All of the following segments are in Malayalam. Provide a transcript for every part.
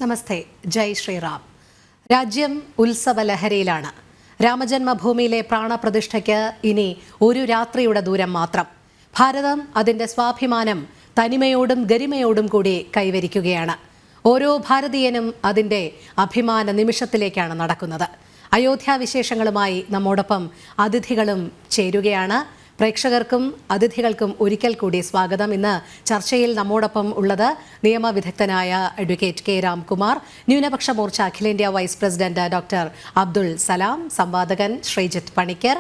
നമസ്തേ, ജയ് ശ്രീറാം. രാജ്യം ഉത്സവലഹരിയിലാണ്. രാമജന്മഭൂമിയിലെ പ്രാണപ്രതിഷ്ഠയ്ക്ക് ഇനി ഒരു രാത്രിയുടെ ദൂരം മാത്രം. ഭാരതം അതിൻ്റെ സ്വാഭിമാനം തനിമയോടും ഗരിമയോടും കൂടി കൈവരിക്കുകയാണ്. ഓരോ ഭാരതീയനും അതിൻ്റെ അഭിമാന നിമിഷത്തിലേക്കാണ് നടക്കുന്നത്. അയോധ്യ വിശേഷങ്ങളുമായി നമ്മോടൊപ്പം അതിഥികളും ചേരുകയാണ്. പ്രേക്ഷകർക്കും അതിഥികൾക്കും ഒരിക്കൽ കൂടി സ്വാഗതം. ഇന്ന് ചർച്ചയിൽ നമ്മോടൊപ്പം ഉള്ളത് നിയമവിദഗ്ധനായ അഡ്വക്കേറ്റ് കെ രാംകുമാർ, ന്യൂനപക്ഷ മോർച്ച അഖിലേന്ത്യാ vice president doctor Abdul Salam, സംവാദകൻ Sreejith Panicker,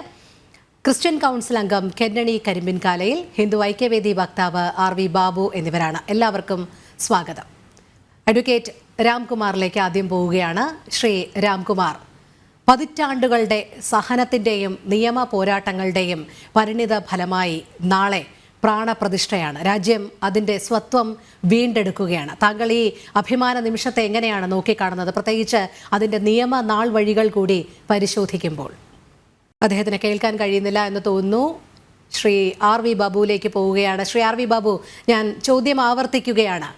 Christian council അംഗം കെന്നണി കരിമ്പിൻകാലയിൽ, ഹിന്ദു ഐക്യവേദി വക്താവ് ആർ വി ബാബു എന്നിവരാണ്. എല്ലാവർക്കും സ്വാഗതം. അഡ്വക്കേറ്റ് രാംകുമാറിലേക്ക് ആദ്യം പോവുകയാണ്. ശ്രീ രാംകുമാർ, പതിറ്റാണ്ടുകളുടെ സഹനത്തിൻ്റെയും നിയമ പോരാട്ടങ്ങളുടെയും പരിണിത ഫലമായി നാളെ പ്രാണപ്രതിഷ്ഠയാണ്. രാജ്യം അതിൻ്റെ സ്വത്വം വീണ്ടെടുക്കുകയാണ്. താങ്കൾ ഈ അഭിമാന നിമിഷത്തെ എങ്ങനെയാണ് നോക്കിക്കാണുന്നത്, പ്രത്യേകിച്ച് അതിൻ്റെ നിയമ നാൾ വഴികൾ കൂടി പരിശോധിക്കുമ്പോൾ? അദ്ദേഹത്തിന് കേൾക്കാൻ കഴിയുന്നില്ല എന്ന് തോന്നുന്നു. ശ്രീ ആർ വി ബാബുവിലേക്ക് പോവുകയാണ്. ശ്രീ ആർ വി ബാബു, ഞാൻ ചോദ്യം ആവർത്തിക്കുകയാണ്.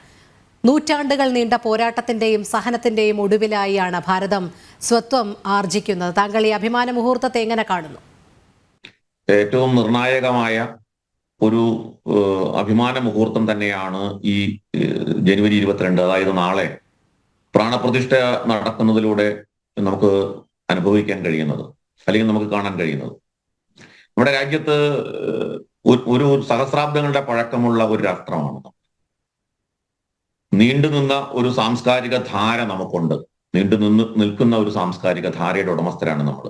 നൂറ്റാണ്ടുകൾ നീണ്ട പോരാട്ടത്തിൻ്റെയും സഹനത്തിൻ്റെയും ഒടുവിലായാണ് ഭാരതം സ്വത്വം ആർജിക്കുന്നത്. താങ്കൾ ഈ അഭിമാന മുഹൂർത്തത്തെ എങ്ങനെ കാണുന്നു? ഏറ്റവും നിർണായകമായ ഒരു അഭിമാന മുഹൂർത്തം തന്നെയാണ് ഈ ജനുവരി 22, അതായത് നാളെ പ്രാണപ്രതിഷ്ഠ നടക്കുന്നതിലൂടെ നമുക്ക് അനുഭവിക്കാൻ കഴിയുന്നത്, അല്ലെങ്കിൽ നമുക്ക് കാണാൻ കഴിയുന്നത്. നമ്മുടെ രാജ്യത്ത് ഒരു സഹസ്രാബ്ദങ്ങളുടെ പഴക്കമുള്ള ഒരു രാഷ്ട്രമാണ്. നീണ്ടുനിന്ന ഒരു സാംസ്കാരിക ധാര നമുക്കുണ്ട്. നിൽക്കുന്ന ഒരു സാംസ്കാരിക ധാരയുടെ ഉടമസ്ഥരാണ് നമ്മൾ.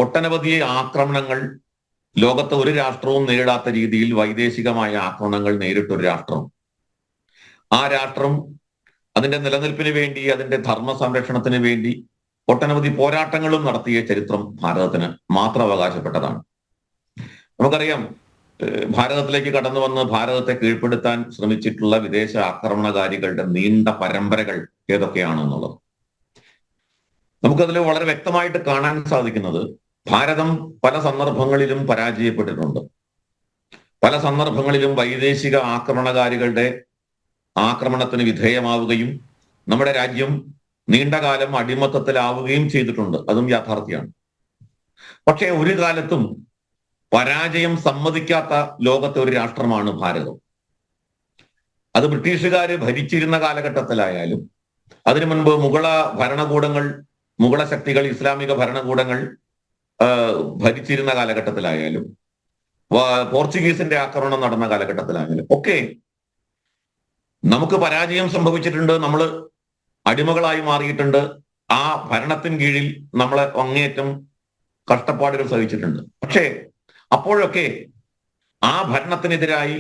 ഒട്ടനവധി ആക്രമണങ്ങൾ ലോകത്തെ ഒരു രാഷ്ട്രവും നേരിടാത്ത രീതിയിൽ വൈദേശികമായ ആക്രമണങ്ങൾ നേരിട്ടൊരു രാഷ്ട്രം. ആ രാഷ്ട്രം അതിന്റെ നിലനിൽപ്പിന് വേണ്ടി, അതിന്റെ ധർമ്മ സംരക്ഷണത്തിന് വേണ്ടി ഒട്ടനവധി പോരാട്ടങ്ങളും നടത്തിയ ചരിത്രം ഭാരതത്തിന് മാത്രം അവകാശപ്പെട്ടതാണ്. നമുക്കറിയാം, ഭാരതത്തിലേക്ക് കടന്നു വന്ന് ഭാരതത്തെ കീഴ്പ്പെടുത്താൻ ശ്രമിച്ചിട്ടുള്ള വിദേശ ആക്രമണകാരികളുടെ നീണ്ട പരമ്പരകൾ ഏതൊക്കെയാണെന്നുള്ളത് നമുക്കതിൽ വളരെ വ്യക്തമായിട്ട് കാണാൻ സാധിക്കുന്നത്. ഭാരതം പല സന്ദർഭങ്ങളിലും പരാജയപ്പെട്ടിട്ടുണ്ട്. പല സന്ദർഭങ്ങളിലും വൈദേശിക ആക്രമണകാരികളുടെ ആക്രമണത്തിന് വിധേയമാവുകയും നമ്മുടെ രാജ്യം നീണ്ടകാലം അടിമത്തത്തിലാവുകയും ചെയ്തിട്ടുണ്ട്. അതും യാഥാർത്ഥ്യമാണ്. പക്ഷേ ഒരു കാലത്തും പരാജയം സമ്മതിക്കാത്ത ലോകത്തെ ഒരു രാഷ്ട്രമാണ് ഭാരതം. അത് ബ്രിട്ടീഷുകാര് ഭരിച്ചിരുന്ന കാലഘട്ടത്തിലായാലും, അതിനു മുൻപ് മുഗള ഭരണകൂടങ്ങൾ, മുഗള ശക്തികൾ, ഇസ്ലാമിക ഭരണകൂടങ്ങൾ ഭരിച്ചിരുന്ന കാലഘട്ടത്തിലായാലും, പോർച്ചുഗീസിന്റെ ആക്രമണം നടന്ന കാലഘട്ടത്തിലായാലും ഒക്കെ നമുക്ക് പരാജയം സംഭവിച്ചിട്ടുണ്ട്. നമ്മൾ അടിമകളായി മാറിയിട്ടുണ്ട്. ആ ഭരണത്തിന് കീഴിൽ നമ്മളെ അങ്ങേയറ്റം കഷ്ടപ്പാടുകൾ സഹിച്ചിട്ടുണ്ട്. പക്ഷേ അപ്പോഴൊക്കെ ആ ഭരണത്തിനെതിരായി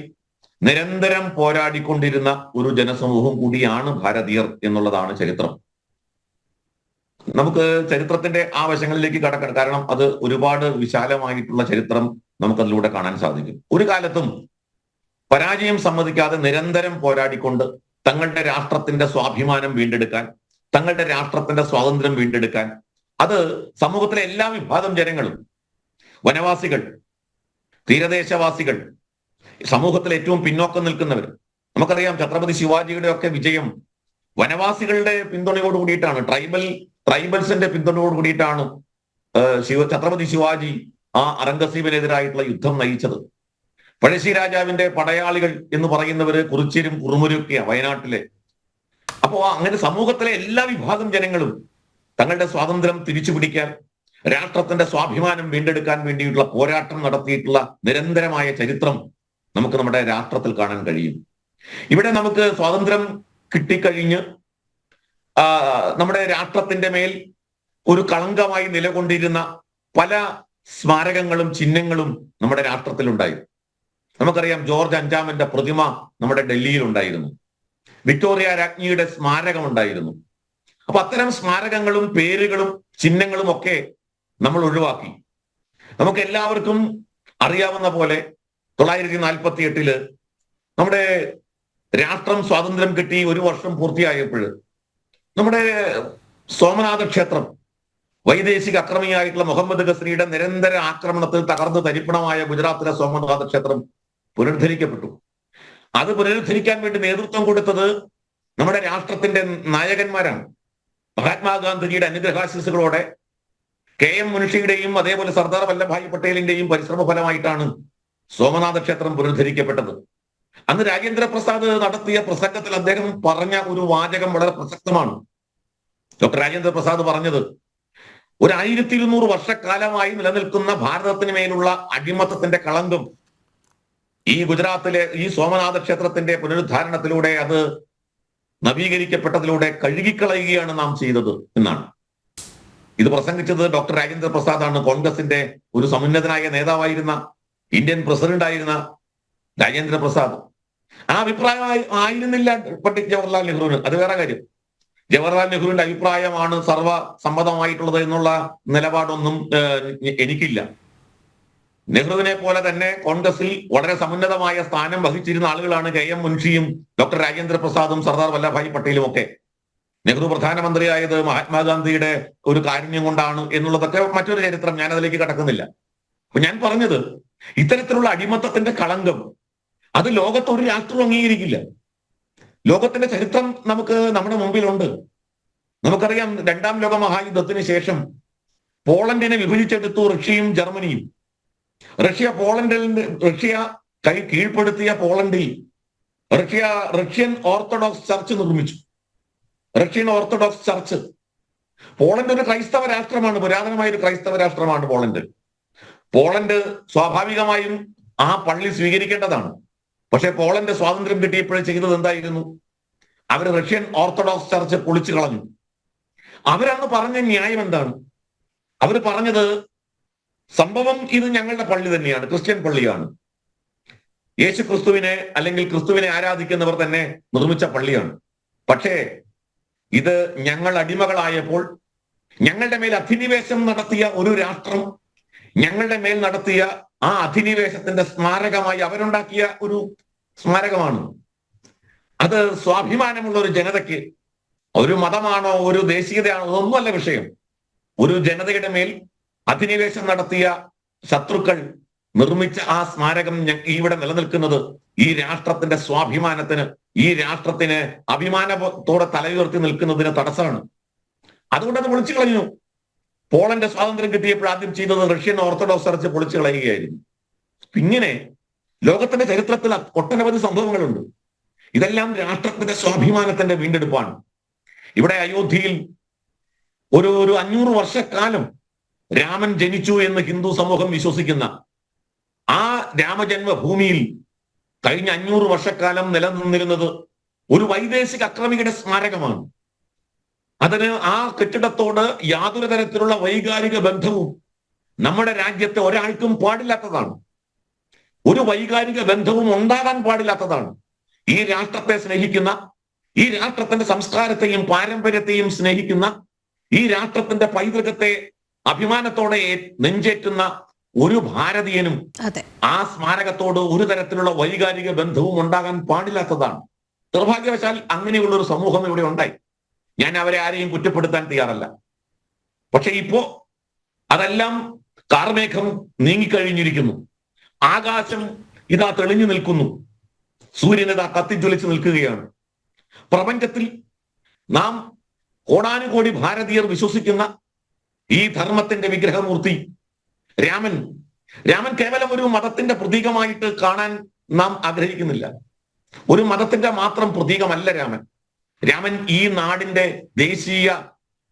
നിരന്തരം പോരാടിക്കൊണ്ടിരുന്ന ഒരു ജനസമൂഹം കൂടിയാണ് ഭാരതീയർ എന്നുള്ളതാണ് ചരിത്രം. നമുക്ക് ചരിത്രത്തിന്റെ ആ വശങ്ങളിലേക്ക് കടക്കണം, കാരണം അത് ഒരുപാട് വിശാലമായിട്ടുള്ള ചരിത്രം നമുക്കതിലൂടെ കാണാൻ സാധിക്കും. ഒരു കാലത്തും പരാജയം സമ്മതിക്കാതെ നിരന്തരം പോരാടിക്കൊണ്ട് തങ്ങളുടെ രാഷ്ട്രത്തിന്റെ സ്വാഭിമാനം വീണ്ടെടുക്കാൻ, തങ്ങളുടെ രാഷ്ട്രത്തിന്റെ സ്വാതന്ത്ര്യം വീണ്ടെടുക്കാൻ, അത് സമൂഹത്തിലെ എല്ലാ വിഭാഗം ജനങ്ങളും, വനവാസികൾ, തീരദേശവാസികൾ, സമൂഹത്തിൽ ഏറ്റവും പിന്നോക്കം നിൽക്കുന്നവർ, നമുക്കറിയാം ഛത്രപതി ശിവാജിയുടെ ഒക്കെ വിജയം വനവാസികളുടെ പിന്തുണയോട് കൂടിയിട്ടാണ്, ട്രൈബൽസിന്റെ പിന്തുണയോട് കൂടിയിട്ടാണ് ഛത്രപതി ശിവാജി ആ ഔറംഗസീബിനെതിരായിട്ടുള്ള യുദ്ധം നയിച്ചത്. പഴശ്ശി രാജാവിന്റെ പടയാളികൾ എന്ന് പറയുന്നവര് കുറിച്യരും കുറുമുരൊക്കെയാ വയനാട്ടിലെ. അപ്പോ അങ്ങനെ സമൂഹത്തിലെ എല്ലാ വിഭാഗം ജനങ്ങളും തങ്ങളുടെ സ്വാതന്ത്ര്യം തിരിച്ചു പിടിക്കാൻ, രാഷ്ട്രത്തിന്റെ സ്വാഭിമാനം വീണ്ടെടുക്കാൻ വേണ്ടിയിട്ടുള്ള പോരാട്ടം നടത്തിയിട്ടുള്ള നിരന്തരമായ ചരിത്രം നമുക്ക് നമ്മുടെ രാഷ്ട്രത്തിൽ കാണാൻ കഴിയും. ഇവിടെ നമുക്ക് സ്വാതന്ത്ര്യം കിട്ടിക്കഴിഞ്ഞ് നമ്മുടെ രാഷ്ട്രത്തിന്റെ മേൽ ഒരു കളങ്കമായി നിലകൊണ്ടിരുന്ന പല സ്മാരകങ്ങളും ചിഹ്നങ്ങളും നമ്മുടെ രാഷ്ട്രത്തിലുണ്ടായി. നമുക്കറിയാം, ജോർജ് അഞ്ചാമന്റെ പ്രതിമ നമ്മുടെ ഡൽഹിയിൽ ഉണ്ടായിരുന്നു. വിക്ടോറിയ രാജ്ഞിയുടെ സ്മാരകം ഉണ്ടായിരുന്നു. അപ്പൊ അത്തരം സ്മാരകങ്ങളും പേരുകളും ചിഹ്നങ്ങളും ഒക്കെ നമ്മൾ ഒഴിവാക്കി. നമുക്ക് എല്ലാവർക്കും അറിയാവുന്ന പോലെ 1948 നമ്മുടെ രാഷ്ട്രം സ്വാതന്ത്ര്യം കിട്ടി 1 വർഷം പൂർത്തിയായപ്പോൾ നമ്മുടെ സോമനാഥ ക്ഷേത്രം വൈദേശിക അക്രമിയായിട്ടുള്ള മുഹമ്മദ് ഗസ്നിയുടെ നിരന്തര ആക്രമണത്തിൽ തകർന്ന് തരിപ്പണമായ ഗുജറാത്തിലെ സോമനാഥ ക്ഷേത്രം പുനരുദ്ധരിക്കപ്പെട്ടു. അത് പുനരുദ്ധരിക്കാൻ വേണ്ടി നേതൃത്വം കൊടുത്തത് നമ്മുടെ രാഷ്ട്രത്തിന്റെ നായകന്മാരാണ്. മഹാത്മാഗാന്ധിജിയുടെ അനുഗ്രഹാശിസുകളോടെ KM മുൻഷിയുടെയും അതേപോലെ സർദാർ വല്ലഭായ് പട്ടേലിന്റെയും പരിശ്രമ ഫലമായിട്ടാണ് സോമനാഥ ക്ഷേത്രം പുനരുദ്ധരിക്കപ്പെട്ടത്. അന്ന് രാജേന്ദ്ര പ്രസാദ് നടത്തിയ പ്രസംഗത്തിൽ അദ്ദേഹം പറഞ്ഞ ഒരു വാചകം വളരെ പ്രസക്തമാണ്. ഡോക്ടർ രാജേന്ദ്ര പ്രസാദ് പറഞ്ഞത്, 1200 വർഷക്കാലമായി നിലനിൽക്കുന്ന ഭാരതത്തിന് മേലുള്ള അടിമത്തത്തിന്റെ കളങ്കം ഈ ഗുജറാത്തിലെ ഈ സോമനാഥ ക്ഷേത്രത്തിന്റെ പുനരുദ്ധാരണത്തിലൂടെ, അത് നവീകരിക്കപ്പെട്ടതിലൂടെ കഴുകിക്കളയുകയാണ് നാം ചെയ്തത് എന്നാണ്. ഇത് പ്രസംഗിച്ചത് ഡോക്ടർ രാജേന്ദ്ര പ്രസാദാണ്. കോൺഗ്രസിന്റെ ഒരു സമുന്നതനായ നേതാവായിരുന്ന, ഇന്ത്യൻ പ്രസിഡന്റ് ആയിരുന്ന രാജേന്ദ്ര പ്രസാദ്. ആ അഭിപ്രായം ആയിരുന്നില്ല പണ്ഡിറ്റ് ജവഹർലാൽ നെഹ്റുവിന്. അത് വേറെ കാര്യം. ജവഹർലാൽ നെഹ്റുവിന്റെ അഭിപ്രായമാണ് സർവസമ്മതമായിട്ടുള്ളത് എന്നുള്ള നിലപാടൊന്നും എനിക്കില്ല. നെഹ്റുവിനെ പോലെ തന്നെ കോൺഗ്രസിൽ വളരെ സമുന്നതമായ സ്ഥാനം വഹിച്ചിരുന്ന ആളുകളാണ് KM മുൻഷിയും ഡോക്ടർ രാജേന്ദ്ര പ്രസാദും സർദാർ വല്ലഭായ് പട്ടേലും ഒക്കെ. നെഹ്റു പ്രധാനമന്ത്രിയായത് മഹാത്മാഗാന്ധിയുടെ ഒരു കാരുണ്യം കൊണ്ടാണ് എന്നുള്ളതൊക്കെ മറ്റൊരു ചരിത്രം, ഞാൻ അതിലേക്ക് കടക്കുന്നില്ല. അപ്പൊ ഞാൻ പറഞ്ഞത്, ഇത്തരത്തിലുള്ള അടിമത്തത്തിന്റെ കളങ്കം അത് ലോകത്ത് ഒരു രാഷ്ട്രവും അംഗീകരിക്കില്ല. ലോകത്തിന്റെ ചരിത്രം നമുക്ക് നമ്മുടെ മുമ്പിലുണ്ട്. നമുക്കറിയാം, 2ാം ലോക മഹായുദ്ധത്തിന് ശേഷം പോളണ്ടിനെ വിഭജിച്ചെടുത്തു റഷ്യയും ജർമ്മനിയും. റഷ്യ കീഴ്പ്പെടുത്തിയ പോളണ്ടിൽ റഷ്യൻ ഓർത്തഡോക്സ് ചർച്ച് നിർമ്മിച്ചു. Russian orthodox church. പോളണ്ട് ഒരു ക്രൈസ്തവ രാഷ്ട്രമാണ്, പുരാതനമായ ഒരു ക്രൈസ്തവ രാഷ്ട്രമാണ് പോളണ്ട്. പോളണ്ട് സ്വാഭാവികമായും ആ പള്ളി സ്വീകരിക്കേണ്ടതാണ്. പക്ഷെ പോളണ്ട് സ്വാതന്ത്ര്യം കിട്ടിയപ്പോഴേ ചെയ്തത് എന്തായിരുന്നു? അവർ റഷ്യൻ ഓർത്തഡോക്സ് ചർച്ച് പൊളിച്ചു കളഞ്ഞു. അവരന്ന് പറഞ്ഞ ന്യായം എന്താണ്? അവർ പറഞ്ഞത്, സംഭവം ഇത് ഞങ്ങളുടെ പള്ളി തന്നെയാണ്, ക്രിസ്ത്യൻ പള്ളിയാണ്, യേശു ക്രിസ്തുവിനെ അല്ലെങ്കിൽ ക്രിസ്തുവിനെ ആരാധിക്കുന്നവർ തന്നെ നിർമ്മിച്ച പള്ളിയാണ്. പക്ഷേ ഇത് ഞങ്ങൾ അടിമകളായപ്പോൾ ഞങ്ങളുടെ മേൽ അധിനിവേശം നടത്തിയ ഒരു രാഷ്ട്രം ഞങ്ങളുടെ മേൽ നടത്തിയ ആ അധിനിവേശത്തിന്റെ സ്മാരകമായി അവരുണ്ടാക്കിയ ഒരു സ്മാരകമാണ്. അത് സ്വാഭിമാനമുള്ള ഒരു ജനതയ്ക്ക്, ഒരു മതമാണോ ഒരു ദേശീയതയാണോ അതൊന്നുമല്ല വിഷയം. ഒരു ജനതയുടെ മേൽ അധിനിവേശം നടത്തിയ ശത്രുക്കൾ നിർമ്മിച്ച ആ സ്മാരകം ഇവിടെ നിലനിൽക്കുന്നത് ഈ രാഷ്ട്രത്തിന്റെ സ്വാഭിമാനത്തിന്, ഈ രാഷ്ട്രത്തിന് അഭിമാനത്തോടെ തലയുയർത്തി നിൽക്കുന്നതിന് തടസ്സമാണ്. അതുകൊണ്ട് അത് പൊളിച്ചു കളഞ്ഞു. പോളണ്ട് സ്വാതന്ത്ര്യം കിട്ടിയപ്പോൾ ആദ്യം ചെയ്തത് റഷ്യൻ ഓർത്തഡോക്സ് ചർച്ച് പൊളിച്ചു കളയുകയായിരുന്നു. ഇങ്ങനെ ലോകത്തിന്റെ ചരിത്രത്തിൽ ഒട്ടനവധി സംഭവങ്ങളുണ്ട്. ഇതെല്ലാം രാഷ്ട്രത്തിന്റെ സ്വാഭിമാനത്തിന്റെ വീണ്ടെടുപ്പാണ്. ഇവിടെ അയോധ്യയിൽ ഒരു 500 വർഷക്കാലം രാമൻ ജനിച്ചു എന്ന് ഹിന്ദു സമൂഹം വിശ്വസിക്കുന്ന ആ രാമജന്മഭൂമിയിൽ കഴിഞ്ഞ 500 വർഷക്കാലം നിലനിന്നിരുന്നത് ഒരു വൈദേശിക അക്രമിയുടെ സ്മാരകമാണ്. അതിന് ആ കെട്ടിടത്തോട് യാതൊരു തരത്തിലുള്ള വൈകാരിക ബന്ധവും നമ്മുടെ രാജ്യത്തെ ഒരാൾക്കും പാടില്ലാത്തതാണ്. ഒരു വൈകാരിക ബന്ധവും ഉണ്ടാകാൻ പാടില്ലാത്തതാണ്. ഈ രാഷ്ട്രത്തെ സ്നേഹിക്കുന്ന, ഈ രാഷ്ട്രത്തിന്റെ സംസ്കാരത്തെയും പാരമ്പര്യത്തെയും സ്നേഹിക്കുന്ന, ഈ രാഷ്ട്രത്തിന്റെ പൈതൃകത്തെ അഭിമാനത്തോടെ നെഞ്ചേറ്റുന്ന ഒരു ഭാരതീയനും ആ സ്മാരകത്തോട് ഒരു തരത്തിലുള്ള വൈകാരിക ബന്ധവും ഉണ്ടാകാൻ പാടില്ലാത്തതാണ്. നിർഭാഗ്യവശാൽ അങ്ങനെയുള്ള ഒരു സമൂഹം ഇവിടെ ഉണ്ടായി. ഞാൻ അവരെ ആരെയും കുറ്റപ്പെടുത്താൻ തയ്യാറല്ല. പക്ഷെ ഇപ്പോ അതെല്ലാം കാർമേഘം നീങ്ങിക്കഴിഞ്ഞിരിക്കുന്നു. ആകാശം ഇതാ തെളിഞ്ഞു നിൽക്കുന്നു. സൂര്യൻ ഇതാ കത്തിജ്വലിച്ച് നിൽക്കുകയാണ്. പ്രപഞ്ചത്തിൽ നാം കോടാനുകോടി ഭാരതീയർ വിശ്വസിക്കുന്ന ഈ ധർമ്മത്തിന്റെ വിഗ്രഹമൂർത്തി രാമൻ കേവലം ഒരു മതത്തിന്റെ പ്രതീകമായിട്ട് കാണാൻ നാം ആഗ്രഹിക്കുന്നില്ല. ഒരു മതത്തിന്റെ മാത്രം പ്രതീകമല്ല രാമൻ ഈ നാടിന്റെ ദേശീയ